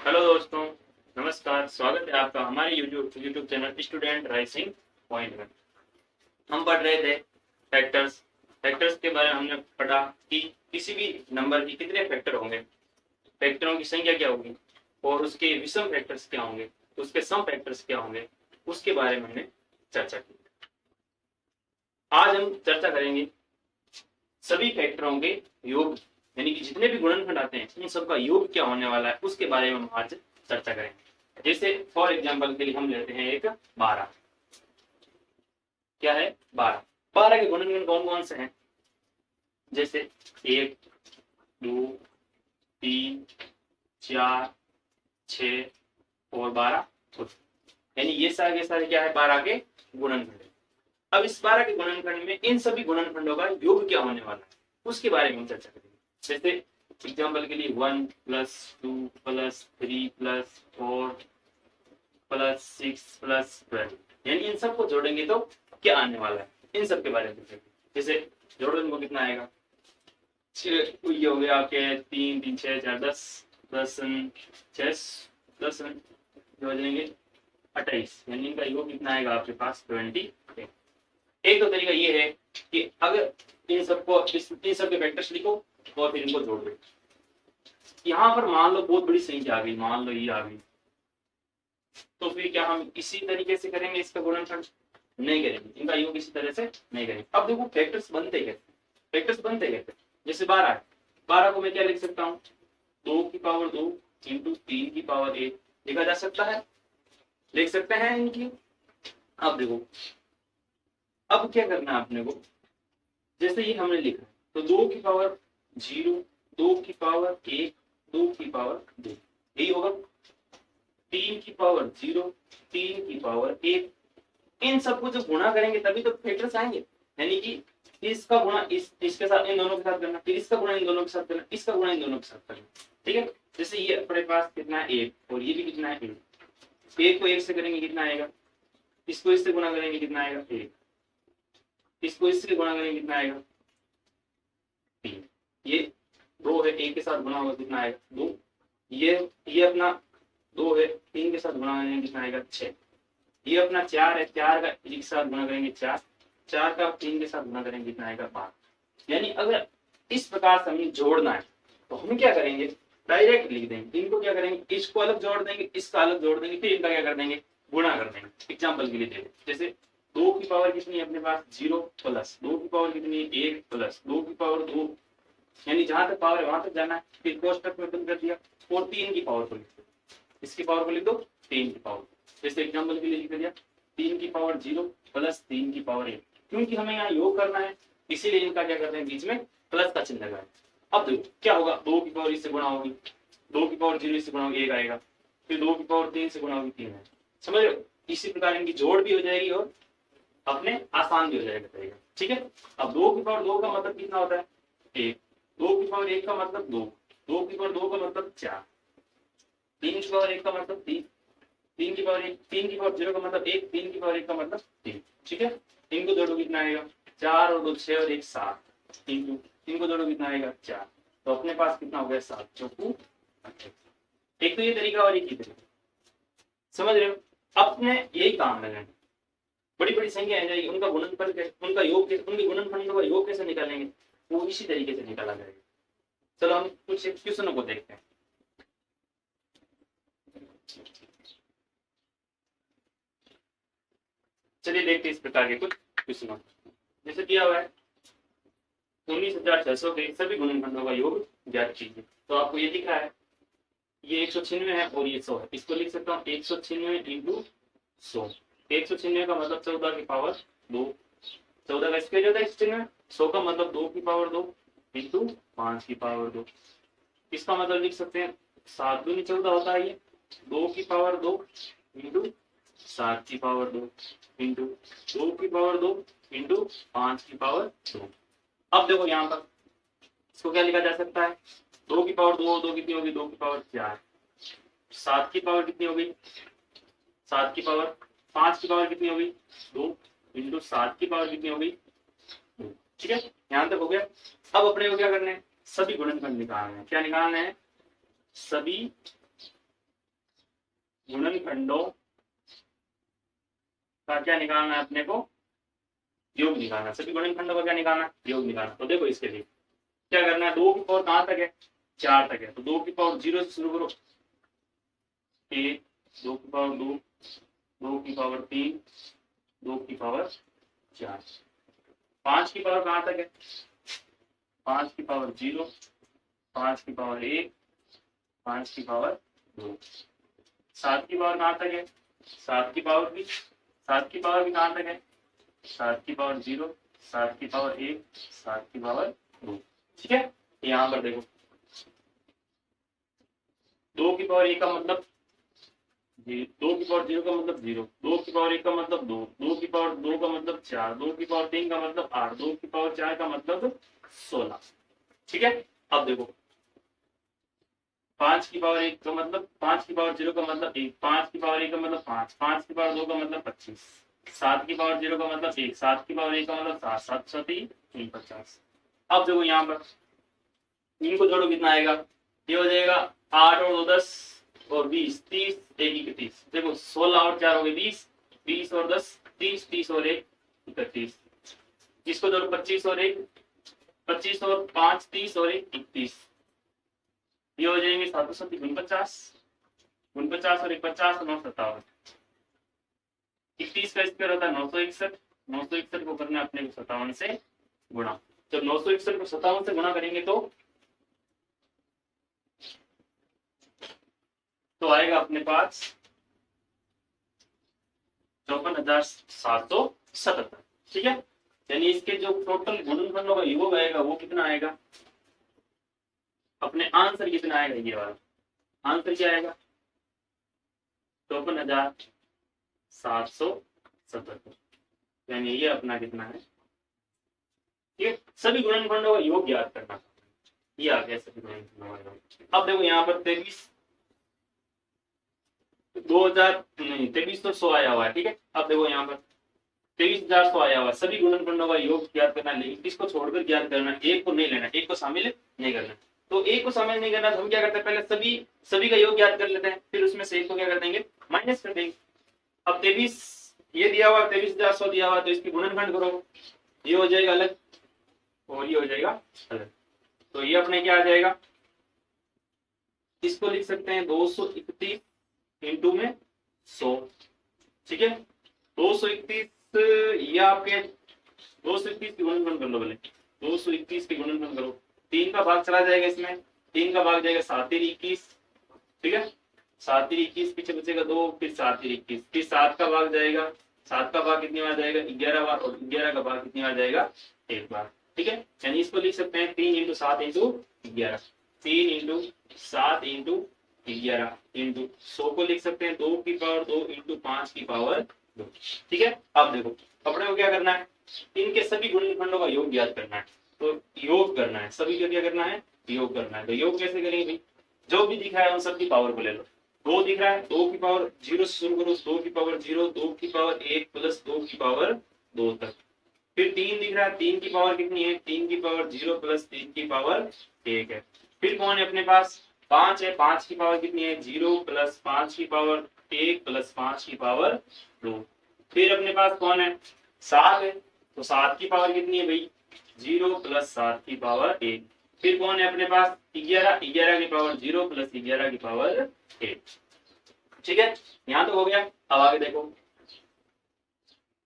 Hello दोस्तों, नमस्कार। स्वागत है आपका हमारे YouTube channel student rising point में। हम पढ़ रहे थे फैक्टर्स। फैक्टर्स के बारे में हमने पढ़ा कि किसी भी नंबर की कितने फैक्टर होंगे, फैक्टरों की संख्या क्या होगी और उसके विषम फैक्टर्स क्या होंगे, उसके सम फैक्टर्स क्या होंगे, उसके बारे में हमने चर्चा की। आज हम चर्चा करेंगे सभी फैक्टरों के योग, यानी कि जितने भी गुणनखंड आते हैं उन सबका योग क्या होने वाला है उसके बारे में हम आज चर्चा करेंगे। जैसे फॉर एग्जांपल के लिए हम लेते हैं एक 12। क्या है 12? 12 के गुणनखंड कौन कौन से हैं? जैसे 1, 2, 3, 4, 6 और 12, यानी ये सारे क्या है 12 के गुणनखंड। अब इस 12 के गुणनखंड में इन सभी गुणनखंडों का योग क्या होने वाला है उसके बारे में हम चर्चा करेंगे। जैसे एग्जाम्पल के लिए 1 plus 2 plus 3 plus 4 plus 6 plus 12, यानी इन सबको जोड़ेंगे तो क्या आने वाला है, इन सब के बारे में चर्चा करेंगे। जैसे जोड़ेंगे को कितना आएगा, ये हो गया आपके 3 3 6 4 10 10 6 10 हो जाएंगे 28, यानी इनका योग कितना आएगा आपके पास 20। एक तो तरीका ये है कि अगर इन सबको इन सब के वेक्टर्स लिखो और फिर इनको जोड़ दो। यहाँ पर मान लो बहुत बड़ी संख्या आ गई, मान लो ये आ गई, तो फिर क्या हम इसी तरीके से करेंगे इसका गुणनखंड? नहीं करेंगे, इनका योग इसी तरह से नहीं करेंगे। अब देखो फैक्टर्स बनते कैसे, फैक्टर्स बनते कैसे। जैसे 12 है, 12 को मैं क्या लिख सकता हूँ, 2 की पावर 2 इंटू 3 की पावर 1 लिखा जा सकता है, लिख सकते हैं इनकी। अब देखो अब क्या करना है आपने को, जैसे ये हमने लिखा तो 2 की पावर 0, 2 की पावर 1, 2 की पावर 2, यही होगा। 3 की पावर 0, 3 की पावर 1, इन सबको जब गुणा करेंगे तभी तो फैक्टर्स आएंगे। यानी कि इसका गुणा इसके साथ, इन दोनों के साथ करना, फिर इसका गुणा इन दोनों के साथ करना, इसका गुणा इन दोनों के साथ करना। ठीक है, जैसे ये अपने पास कितना है 1 और ये भी कितना है 1, 1 को 1 से करेंगे कितना आएगा, इसको इससे गुणा करेंगे कितना आएगा 1, इसको इससे गुणा करेंगे कितना आएगा 3, ये 2 है 1 के साथ गुणा होगा कितना आएगा 2, ये अपना 2 है 3 के साथ गुणा करेंगे कितना आएगा 6, ये अपना 4 है 4 का 1 के साथ गुणा करेंगे 4, 4 का 3 के साथ गुणा करेंगे कितना आएगा 5। यानी अगर इस प्रकार से हमें जोड़ना है तो हम क्या करेंगे, डायरेक्ट लिख देंगे। इनको क्या करेंगे, इसको अलग जोड़ देंगे, इसका अलग जोड़ देंगे, फिर इनका क्या कर देंगे, गुणा कर देंगे। एग्जाम्पल के लिए दे जैसे 2 की पावर कितनी है अपने पास 0 प्लस 2 की पावर कितनी है 1 प्लस 2 की पावर 2, यानी जहां तक पावर है वहां तक जाना है, फिर कोष्टक में बंद कर दिया और 3 की पावर को लिख दो, इसकी पावर को लिख दो 3 की पावर। जैसे एग्जाम्पल के लिए लिख दिया 3 की पावर 0 प्लस 3 की पावर 1, क्योंकि हमें यहाँ योग करना है इसीलिए इनका क्या करते हैं बीच में प्लस का चिन्ह लगाए। अब देखो क्या होगा, 2 की पावर इससे गुणा होगी, 2 की पावर 0 इससे गुणा होगी 1 आएगा, फिर 2 की पावर 3 से गुणा होगी 3 है। समझ रहे हो, इसी प्रकार इनकी जोड़ भी हो जाएगी और अपने आसान भी हो जाएगा। ठीक है, अब 2 की पावर 2 का मतलब कितना होता है 1, 2 की पावर 1 का मतलब 2, 2 की पावर 2 का मतलब 4, 3 की पावर 1 का मतलब 3, 3 की पावर 1, 3 की पावर 0 का मतलब 1, 3 की पावर 1 का मतलब 3। ठीक है, इनको जोड़ो कितना आएगा 4 और 2 6 और 1 7, इनको जोड़ो कितना आएगा 4, तो अपने पास कितना हो गया 7 चौकू 28। एक तो ये तरीका और एक ही तरीका, समझ रहे हो। अपने यही काम लगाए, बड़ी बड़ी संख्या आ जाएगी, उनका गुणनफल उनका योग उनके गुणनखंडों का योग कैसे निकालेंगे, वो इसी तरीके से निकाला जाएगा। चलो हम कुछ क्वेश्चनों को देखते हैं। चलिए देखते हैं इस प्रकार के कुछ क्वेश्चनों। जैसे दिया हुआ है 19,600 के सभी गुणनखंडों का योग ज्ञात कीजिए। तो आपको ये दिख रहा है ये 196 है और ये 100 है, इसको लिख सकता हूँ 196 इंटू 100। 196 का मतलब 14 की पावर 2, 14 का स्क्वायर होता है 196, 100 का मतलब 2 की पावर 2 इंटू 5 की पावर 2। इसका मतलब लिख सकते हैं 7 दूनी 14 होता है, ये 2 की पावर 2 इंटू 7 की पावर 2 इंटू 2 की पावर 2 इंटू 5 की पावर 2। अब देखो यहाँ पर इसको क्या लिखा जा सकता है, 2 की पावर 2 2 कितनी होगी 2 की पावर 4, 7 की पावर कितनी होगी 7 की पावर, 5 की पावर कितनी होगी 2 इंटू 7 की पावर कितनी होगी 2। ठीक है, यहाँ तक हो गया। अब अपने को क्या करना है, सभी गुणनखंड निकालना है। क्या निकालना है, सभी गुणनखंडों का क्या निकालना है अपने को, योग निकालना। सभी गुणनखंडों का क्या निकालना, योग निकालना। तो देखो इसके लिए क्या करना है, 2 की पावर कहाँ तक है, 4 तक है, तो 2 की पावर 0 से शुरू करो, 1, 2 की पावर 2, 2 की पावर 3, 2 की पावर 4। 5 की पावर कहाँ तक है, 5 की पावर 0, 5 की पावर 1, 5 की पावर 2। 7 की पावर कहाँ तक है, 7 की पावर भी, 7 की पावर भी कहाँ तक है, 7 की पावर 0, 7 की पावर 1, 7 की पावर 2। ठीक है, यहाँ पर देखो 2 की पावर 1 का मतलब 2 की पावर 0 का मतलब 0, 2 की पावर 1 का मतलब 2, 2 की पावर 2 का मतलब 4, 2 की पावर 3 का मतलब 8, 2 की पावर 4 का मतलब 16। ठीक है, अब देखो 5 की पावर 1 का मतलब, 5 की पावर 0 का मतलब 1, 5 की पावर 1 का मतलब 5, 5 की पावर 2 का मतलब 25, 7 की पावर 0 का मतलब 1, 7 की पावर 1 का मतलब 7, 7 7 50। अब देखो यहाँ पर इनको जोड़ो कितना आएगा, ये हो जाएगा 8 और 2 10 और 20, 30, 1 31। देखो 16 और 4 हो गए 20, 20 और 10 30, 30 और 1 31। इसको जोड़ो 25 और 1, 25 और 5 30 और 1 31। ये हो जाएंगे 7 49, 49 और 1 50, 9 57। 31 का स्क्वायर होता है 961, 961 को करना अपने को 57 से गुणा। जब 961 को 57 से गुणा करेंगे तो आएगा अपने पास 54,777। ठीक है, यानी इसके जो टोटल गुणनखंडों का योग आएगा वो कितना आएगा, अपने आंसर कितना आएगा, ये वाला आंसर क्या आएगा 54,777। यानी ये अपना कितना है, ये सभी गुणनखंडों का योग ज्ञात करना। ये आ गया सभी गुणनखंडों का योग। अब देखो यहाँ पर 23 2000 नहीं 23 तो 100 आया हुआ है। ठीक है, अब देखो यहाँ पर 23,100 आया हुआ है। सभी गुणनखंडों का योग ज्ञात करना, लेकिन किसको छोड़कर ज्ञात करना, एक को नहीं लेना, एक को शामिल नहीं करना। तो एक को शामिल नहीं करना तो हम क्या करते हैं, पहले सभी का योग ज्ञात कर लेते हैं, फिर उसमें से एक को क्या कर देंगे, माइनस कर देंगे। अब 23 ये दिया हुआ 23,100 दिया हुआ, तो इसकी गुणनखंड करो, ये हो जाएगा अलग और ये हो जाएगा अलग। तो ये अपने क्या आ जाएगा, इसको लिख सकते हैं 231 इंटू में 100। ठीक है, 231 ये आपके 231 की गुणनखंड कर लो, पहले 231 की गुणनखंड करो, 3 का भाग चला जाएगा इसमें, 3 का भाग जाएगा 7 21। ठीक है, 7 21 पीछे बचेगा 2, फिर 7 21, फिर 7 का भाग जाएगा, 7 का भाग कितनी बार जाएगा 11 बार, और 11 का भाग कितनी बार जाएगा 1 बार। ठीक है, यानी इसको लिख सकते हैं 3 into 7 into 11, 3 into 7 into 11 into 100 को लिख सकते हैं 2 की पावर 2 इंटू 5 की पावर 2। ठीक है, अब देखो अपने को क्या करना है, इनके सभी गुणनखंडों का योग ज्ञात करना है। तो योग करना है, सभी का क्या करना है, योग करना है। तो योग कैसे करेंगे भाई, जो भी दिख रहा है उन सब की पावर को ले लो। 2 दिख रहा है, 2 की पावर 0 से शुरू करो, 2 की पावर 0, 2 की पावर 1 प्लस 2 की पावर 2 तक। फिर 3 दिख रहा है, 3 की पावर कितनी है, 3 की पावर 0 प्लस 3 की पावर 1 है। फिर कौन है अपने पास, 5 है, 5 की पावर कितनी है 0 प्लस 5 की पावर 1 प्लस 5 की पावर 2। फिर अपने पास कौन है, 7 है, तो 7 की पावर कितनी है भाई 0 प्लस 7 की पावर 1। फिर कौन है अपने पास 11, 11 की पावर 0 प्लस 11 की पावर 1। ठीक है, यहाँ तो हो गया। अब आगे देखो,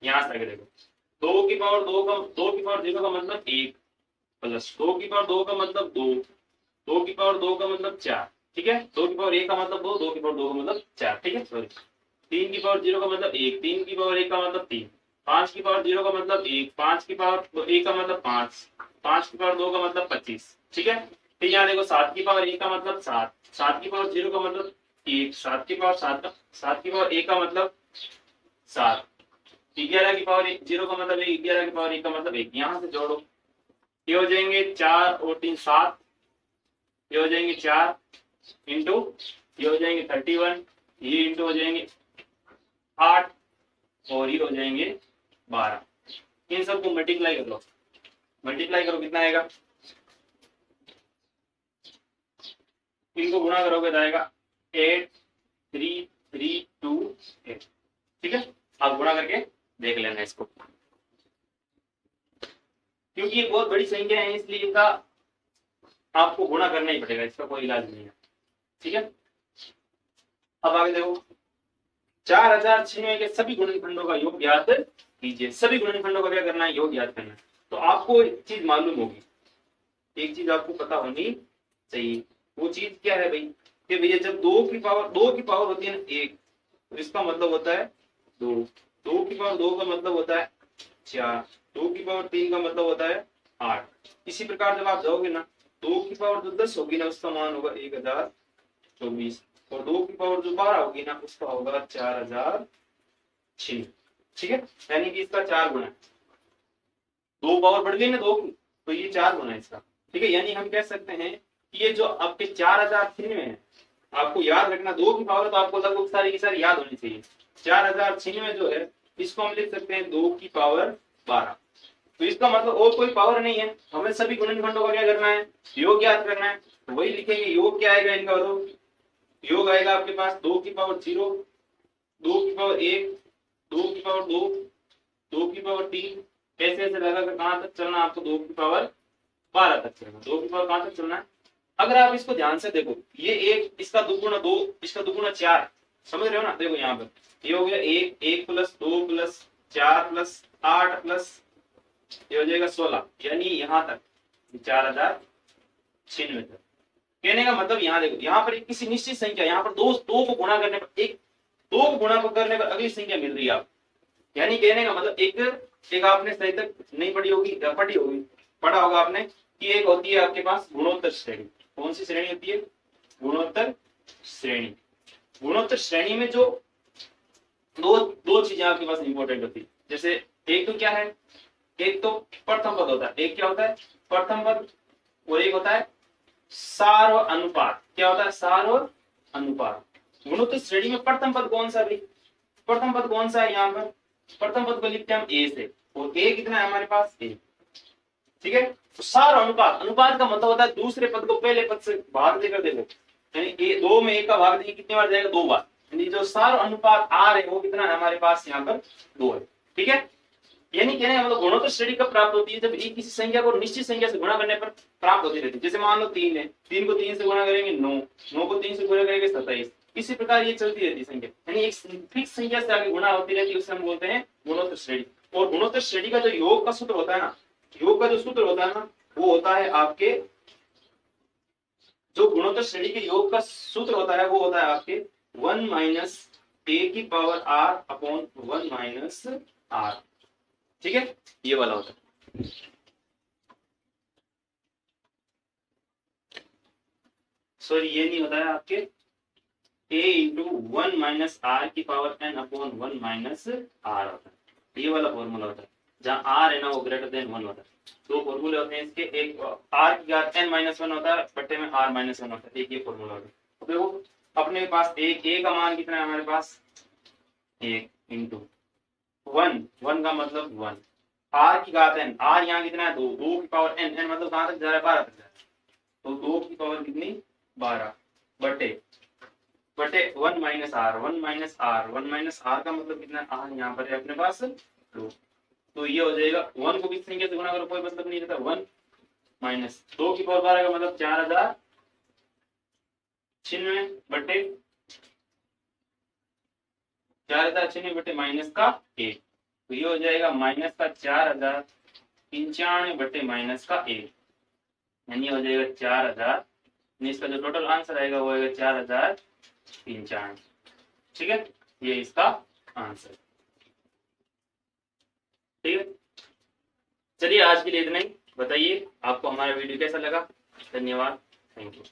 यहाँ से आगे देखो, 2 की पावर 2 का 2 की पावर 0 का मतलब 1 प्लस 2 की पावर 2 का मतलब 2, 2 की पावर 2 का मतलब 4। ठीक है, 2 की पावर 1 का मतलब 2, 2 की पावर 2 का मतलब 4। ठीक है, सॉरी 3 की पावर 0 का मतलब 1, 3 की पावर 1 का मतलब 3, 5 की पावर 0 का मतलब 1, 5 की पावर 1 का मतलब 5, 5 की पावर 2 का मतलब 25। ठीक है, फिर यहाँ देखो 7 की पावर 1 का मतलब 7, 7 की पावर 0 का मतलब 1, 7 की पावर 7 की पावर 1 का मतलब 7, 11 की पावर 0 का मतलब 1, 11 की पावर 1 का मतलब 1। यहाँ से जोड़ो, ये हो जाएंगे 4 और 3 7, ये हो जाएंगे 4 इंटू, ये हो जाएंगे 31, ये इंटू हो जाएंगे 8 और ये हो जाएंगे 12। इन सबको मल्टीप्लाई कर लो, मल्टीप्लाई करो कितना आएगा, इनको गुणा करोगे तो आएगा 8 3 3 2 8। ठीक है, आप गुणा करके देख लेना इसको, क्योंकि ये बहुत बड़ी संख्या है इसलिए इसका आपको गुणा करना ही पड़ेगा, इसका कोई इलाज नहीं है। ठीक है, अब आगे देखो 4096 के सभी गुणनखंडों का योग ज्ञात कीजिए। सभी गुणनखंडों का क्या करना है, योग ज्ञात करना है। तो आपको एक चीज मालूम होगी, एक चीज आपको पता होनी चाहिए, वो चीज क्या है भाई, कि भैया जब 2 की पावर होती है ना 1, तो इसका मतलब होता है 2, 2 की पावर 2 का मतलब होता है 4, 2 की पावर 3 का मतलब होता है 8। इसी प्रकार जब आप जाओगे ना 2 की पावर जो 10 होगी ना उसका मान होगा 1024, और 2 की पावर जो 12 होगी ना उसका होगा 4006। ठीक है, यानी कि इसका 4 गुना है, 2 पावर बढ़ गई ना 2 की, तो ये 4 गुना है इसका। ठीक है, यानी हम कह सकते हैं कि ये जो आपके 4096 है, आपको याद रखना 2 की पावर तो आपको लगभग सारी की सारी याद होनी चाहिए। 4096 जो है इसको हम लिख सकते हैं 2 की पावर 12। तो इसका मतलब और कोई पावर नहीं है, हमें सभी गुणनखंडों का क्या करना है, योग याद करना है। तो वही लिखेंगे, योग क्या आएगा इनका, योग आएगा आपके पास 2 की पावर 0, 2 की पावर 1, 2 की पावर 2, 2 की पावर 3, ऐसे ऐसे लगाकर कहां तक चलना आपको, 2 की पावर 12 तक चलना। 2 की पावर कहां तक चलना है, अगर आप इसको ध्यान से देखो, ये एक, इसका दुगुना 2, इसका दुगुना 4, समझ रहे हो ना। देखो यहाँ पर ये हो गया 1, 1 प्लस 2 प्लस 4 प्लस 8 प्लस ये हो जाएगा 16, यानी यहाँ तक 4096 तक। कहने का मतलब यहाँ देखो, यहाँ पर एक किसी निश्चित संख्या, यहाँ पर दो को गुणा करने पर एक, 2 को गुणा करने पर अगली संख्या मिल रही है आप, यानी कहने का मतलब एक आपने सही तक नहीं पढ़ी होगी, पढ़ा होगा आपने कि एक होती है आपके पास गुणोत्तर श्रेणी। कौन सी श्रेणी होती है, गुणोत्तर श्रेणी। गुणोत्तर श्रेणी में जो दो चीजें आपके पास इंपॉर्टेंट होती है, जैसे एक तो क्या है, एक तो प्रथम पद होता है, एक क्या होता है प्रथम पद, और एक होता है सार और अनुपात। क्या होता है, सार और अनुपात। गुणोत्तर श्रेणी में प्रथम पद कौन सा, भी प्रथम पद कौन सा है, यहाँ पर प्रथम पद को लिखते हैं हम ए से, और ए कितना है हमारे पास, ए। ठीक है, तो सार अनुपात, अनुपात का मतलब होता है दूसरे पद को पहले पद से भाग देकर देखो, यानी 2 में 1 का भाग देंगे कितनी बार जाएगा, 2 बार। यानी जो सार अनुपात आर है वो कितना है हमारे पास यहाँ पर 2 है। ठीक है, यानी कहने का मतलब गुणोत्तर श्रेणी कब प्राप्त होती है, जब एक किसी संख्या को निश्चित संख्या से गुणा करने पर प्राप्त होती रहती है। जैसे मान लो 3 है, 3 को 3 से गुणा करेंगे 9, 9 को 3 से गुणा करेंगे 27। इसी प्रकार ये चलती रहती है संख्या, यानी एक फिक्स संख्या से आगे गुणा होती रहती है, उसे हम बोलते हैं गुणोत्तर श्रेणी। और गुणोत्तर श्रेणी का जो योग का सूत्र होता है ना, योग का जो सूत्र होता है ना, वो होता है आपके, जो गुणोत्तर श्रेणी के योग का सूत्र होता है वो होता है आपके 1 माइनस ए की power r upon 1 minus r. ठीक है, ये वाला होता है। सॉरी, ये नहीं होता है आपके a इंटू 1 माइनस आर की power n upon 1 minus r होता है, ये वाला फॉर्मूला होता है, जहां r है ना वो ग्रेटर देन 1 होता है। दो फॉर्मूले होते हैं इसके, एक r की घात n माइनस 1 होता है, बट्टे में r माइनस 1 होता है, एक ये फॉर्मूला होता है। तो देखो अपने पास एक a का मान कितना है हमारे पास, 1 इंटू 1, 1 का मतलब 1, r की घात n, r यहाँ कितना है 2, 2 की पावर n, n मतलब कहां तक जा रहा है 12 तक जा रहा है, तो 2 की पावर कितनी 12 बटे 1 minus r, 1 minus r, 1 minus r का मतलब कितना, आर यहाँ पर है अपने पास 2, तो ये हो जाएगा 1 को किस संख्या से गुणा करो कोई मतलब नहीं रहता, 1 माइनस 2 की पावर 12 का मतलब 4096 बटे 4096 बटे माइनस का 1, तो ये हो जाएगा माइनस का 4095 बटे माइनस का 1, यानी हो जाएगा 4000, इसका जो टोटल आंसर आएगा वो आएगा 4095। ठीक है, ये इसका आंसर। ठीक है, चलिए आज के लिए इतना ही। बताइए आपको हमारा वीडियो कैसा लगा। धन्यवाद, थैंक यू।